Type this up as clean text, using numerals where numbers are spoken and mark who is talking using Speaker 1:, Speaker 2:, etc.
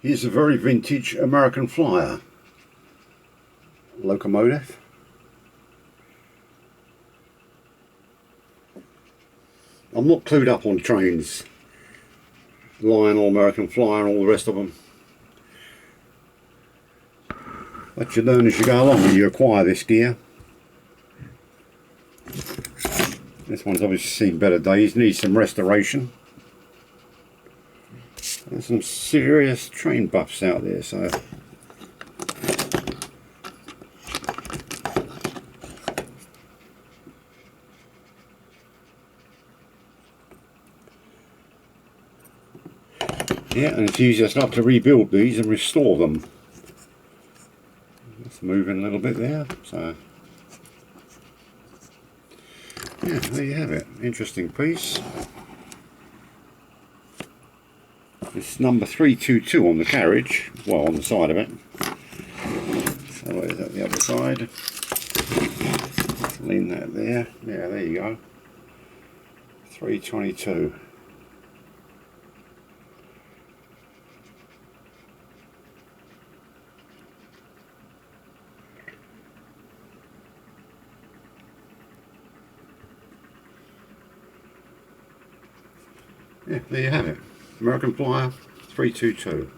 Speaker 1: Here's a very vintage American flyer, Locomotive. I'm not clued up on trains, Lionel, American Flyer and all the rest of them. But you learn as you go along when you acquire this gear. This one's obviously seen better days, needs some restoration. There's some serious train buffs out there, so yeah, and it's easier stuff to rebuild these and restore them. It's moving a little bit there, so yeah, there you have it. Interesting piece. It's number 322 on the carriage, well, on the side of it. So where's that, the other side? Lean that there. Yeah, there you go. 322. Yeah, there you have it. American Flyer 322.